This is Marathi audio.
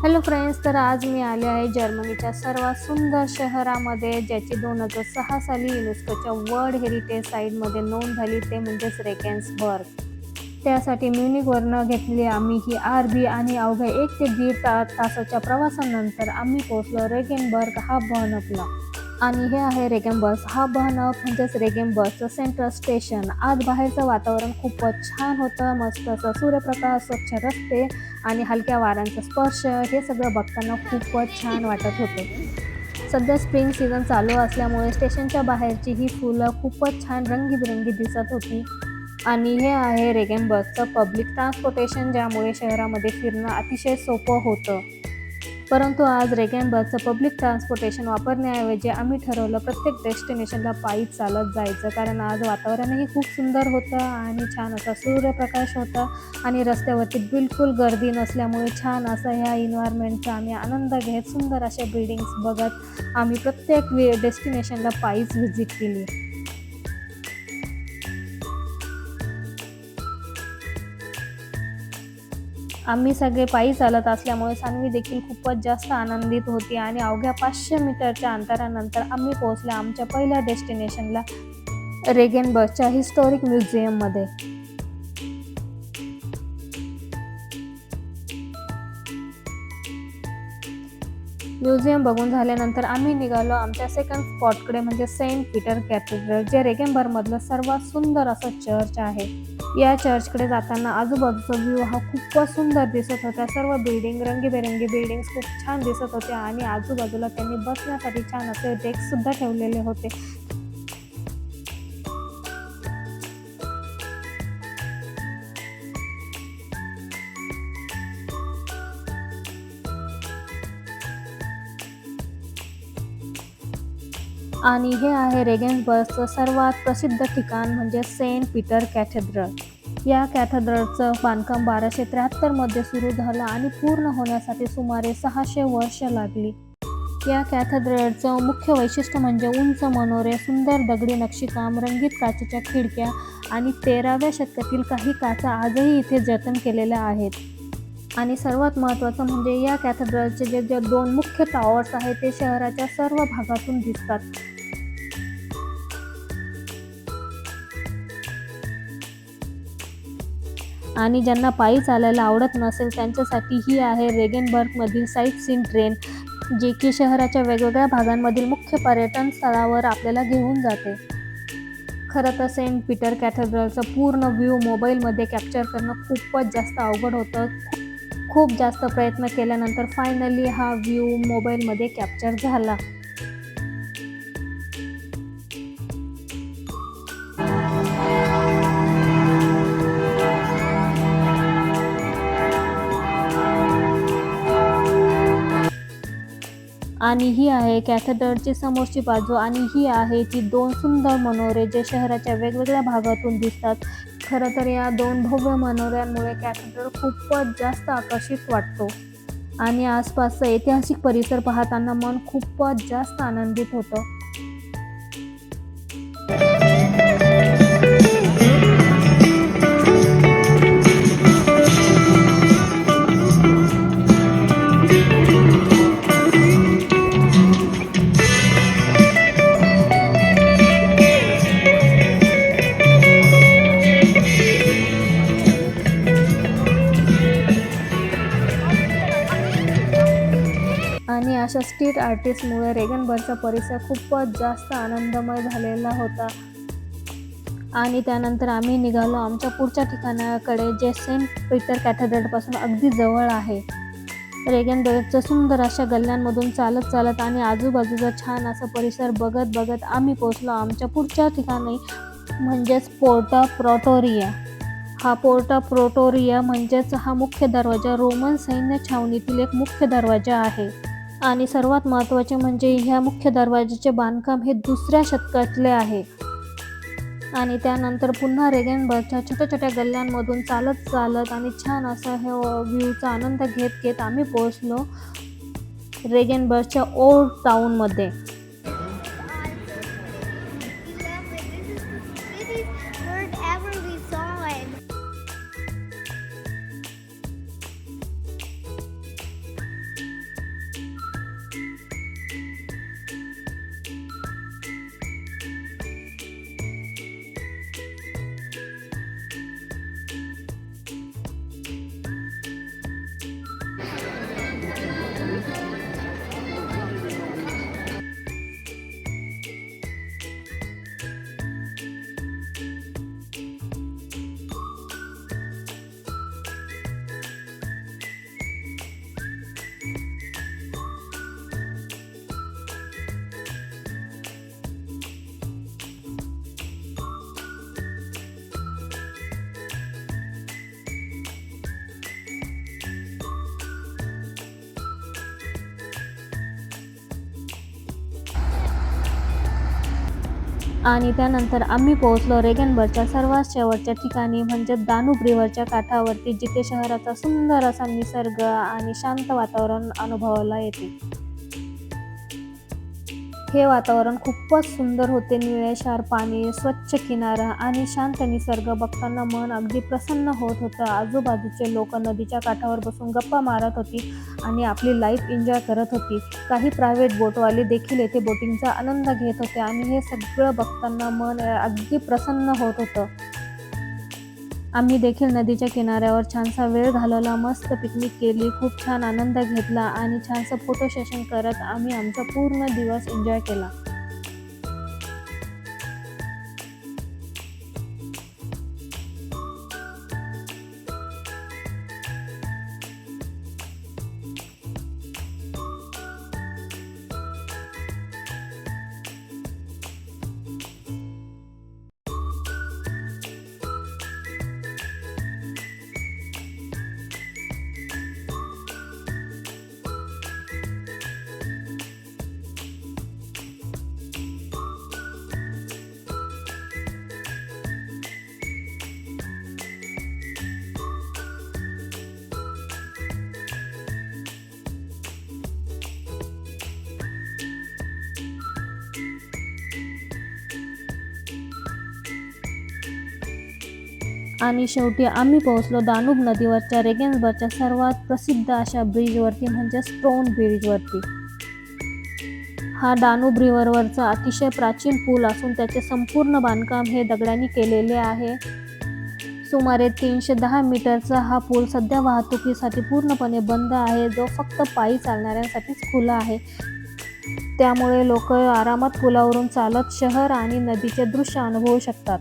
हॅलो फ्रेंड्स, तर आज मी आले आहे जर्मनीच्या सर्वात सुंदर शहरामध्ये, ज्याची 2006 साली युनेस्कोच्या वर्ल्ड हेरिटेज साईटमध्ये नोंद झाली, ते म्हणजेच रेगेन्सबर्ग. त्यासाठी म्युनिकवरनं घेतली आम्ही ही आरबी आणि अवघ्या 1 ते दीड तासाच्या प्रवासानंतर आम्ही पोहोचलो रेगेनबर्ग हा बहनपला. आणि हे आहे रेगेनबर्ग हा बहनप म्हणजेच रेगेनबर्गचं सेंट्रल स्टेशन. आज बाहेरचं वातावरण खूपच छान होतं. मस्त असं सूर्यप्रकाश, स्वच्छ रस्ते आणि हलक्या वाऱ्यांचा स्पर्श, हे सगळं बघताना खूपच छान वाटत होते. सध्या स्प्रिंग सीझन चालू असल्यामुळे स्टेशनच्या बाहेरची ही फुलं खूपच छान रंगीबेरंगी दिसत होती. आणि हे आहे रेगेनबर्गचं पब्लिक ट्रान्सपोर्टेशन, ज्यामुळे शहरामध्ये फिरणं अतिशय सोपं होतं. परंतु आज रेगेनबर्गचं पब्लिक ट्रान्सपोर्टेशन वापरण्याऐवजी आम्ही ठरवलं प्रत्येक डेस्टिनेशनला पायी चालत जायचं, कारण आज वातावरणही खूप सुंदर होतं आणि छान असा सूर्यप्रकाश होता आणि रस्त्यावरती बिलकुल गर्दी नसल्यामुळे छान असं ह्या एन्व्हायरमेंटचा आम्ही आनंद घेत, सुंदर अशा बिल्डिंग्स बघत आम्ही प्रत्येक डेस्टिनेशनला पायीच व्हिजिट केली. आम्ही सगळे पायी चालत असल्यामुळे सान्वी देखील खूपच जास्त आनंदित होती आणि अवघ्या 500 मीटरच्या अंतरानंतर आम्ही पोहोचलो आमच्या पहिल्या डेस्टिनेशनला, रेगेनबर्गच्या हिस्टॉरिक म्युझियममध्ये. म्युझियम बघून झाल्यानंतर आम्ही निघालो आमच्या सेकंड स्पॉटकडे, म्हणजे सेंट पीटर कॅथेड्रल, जे रेगेनबर्गमधलं सर्वात सुंदर असं चर्च आहे. या चर्चकडे जाताना आजूबाजूचा व्ह्यू हा खूपच सुंदर दिसत होता. सर्व बिल्डिंग, रंगीबेरंगी बिल्डिंग्स खूप छान दिसत होत्या आणि आजूबाजूला त्यांनी बसण्यासाठी छान असे डेस्क सुद्धा ठेवलेले होते. आणि हे आहे रेगेनबर्गचं सर्वात प्रसिद्ध ठिकाण, म्हणजे सेंट पीटर कॅथेड्रल. या कॅथेड्रलचं बांधकाम 1273 मध्ये सुरू झालं आणि पूर्ण होण्यासाठी सुमारे 600 वर्ष लागली. या कॅथेड्रलचं मुख्य वैशिष्ट्य म्हणजे उंच मनोरे, सुंदर दगडी नक्षीकाम, रंगीत काचेच्या खिडक्या आणि 13व्या शतकातील काही काचा आजही इथे जतन केलेल्या आहेत. आणि सर्वात महत्त्वाचं म्हणजे या कॅथेड्रलचे जे 2 मुख्य टॉवर्स आहेत ते शहराच्या सर्व भागातून दिसतात. आणि ज्यांना पायी चालायला आवडत नसेल त्यांच्यासाठी ही आहे रेगेनबर्गमधील साईटसीइंग ट्रेन, जी की शहराच्या वेगवेगळ्या भागांमधील मुख्य पर्यटन स्थळावर आपल्याला घेऊन जाते. खरं तर सेंट पीटर कॅथेड्रलचा पूर्ण व्ह्यू मोबाईलमध्ये कॅप्चर करणं खूपच जास्त अवघड होतं. खूप जास्त प्रयत्न केल्यानंतर फायनली हा व्ह्यू मोबाईलमध्ये कॅप्चर झाला. आणि ही आहे कॅथेड्रलची समोरची बाजू आणि ही आहे ती 2 सुंदर मनोरे, जे शहराच्या वेगवेगळ्या भागातून दिसतात. खरं तर या 2 भव्य मनोऱ्यांमुळे कॅथेड्रल खूपच जास्त आकर्षित वाटतो आणि आसपासचा ऐतिहासिक परिसर पाहताना मन खूपच जास्त आनंदित होतं. आणि अशा स्ट्रीट आर्टिस्टमुळे रेगेनबर्गचा परिसर खूपच जास्त आनंदमय झालेला होता. आणि त्यानंतर आम्ही निघालो आमच्या पुढच्या ठिकाणाकडे, जे सेंट पीटर कॅथेड्रलपासून अगदी जवळ आहे. रेगेनबर्गच्या सुंदर अशा गल्ल्यांमधून चालत चालत आणि आजूबाजूचा छान असा परिसर बघत बघत आम्ही पोहोचलो आमच्या पुढच्या ठिकाणी, म्हणजेच पोर्टा प्रोटोरिया. हा पोर्टा प्रोटोरिया म्हणजेच हा मुख्य दरवाजा रोमन सैन्य छावणीतील एक मुख्य दरवाजा आहे. आणि सर्वात महत्त्वाचे म्हणजे ह्या मुख्य दरवाजाचे बांधकाम हे 2ऱ्या शतकातले आहे. आणि त्यानंतर पुन्हा रेगेनबर्गच्या छोट्या छोट्या गल्ल्यांमधून चालत चालत आणि छान असा हे व्ह्यूचा आनंद घेत घेत आम्ही पोहोचलो रेगेनबर्गच्या ओल्ड टाऊनमध्ये. आणि त्यानंतर आम्ही पोहोचलो रेगेनबर्गच्या सर्वात शेवटच्या ठिकाणी म्हणजे दानूब रिव्हरच्या काठावरती, जिथे शहराचा सुंदर असा निसर्ग आणि शांत वातावरण अनुभवायला येते. हे वातावरण खूपच सुंदर होते. निळेशार पाणी, स्वच्छ किनारा आणि शांत निसर्ग बघताना मन अगदी प्रसन्न होत होतं. आजूबाजूचे लोक नदीच्या काठावर बसून गप्पा मारत होती आणि आपली लाईफ एन्जॉय करत होती. काही प्रायव्हेट बोटवाले देखील येथे बोटिंगचा आनंद घेत होते आणि हे सगळं बघताना मन अगदी प्रसन्न होत होतं. आम्ही देखील नदीच्या किनाऱ्यावर छानसा वेळ घालवला, मस्त पिकनिक केली, खूप छान आनंद घेतला आणि छानसं फोटो सेशन करत आम्ही आमचा पूर्ण दिवस एन्जॉय केला. आणि शेवटी आम्ही पोहोचलो दानूब नदीवरच्या रेगेन्सबर्गच्या सर्वात प्रसिद्ध अशा ब्रिजवरती म्हणजे स्टोन ब्रिजवरती. हा दानूब रिव्हरवरचा अतिशय प्राचीन पूल असून त्याचे संपूर्ण बांधकाम हे दगडांनी केलेले आहे. सुमारे 310 मीटरचा हा पूल सध्या वाहतुकीसाठी पूर्णपणे बंद आहे, जो फक्त पायी चालणाऱ्यांसाठीच खुला आहे. त्यामुळे लोक आरामात पुलावरून चालत शहर आणि नदीचे दृश्य अनुभवू शकतात.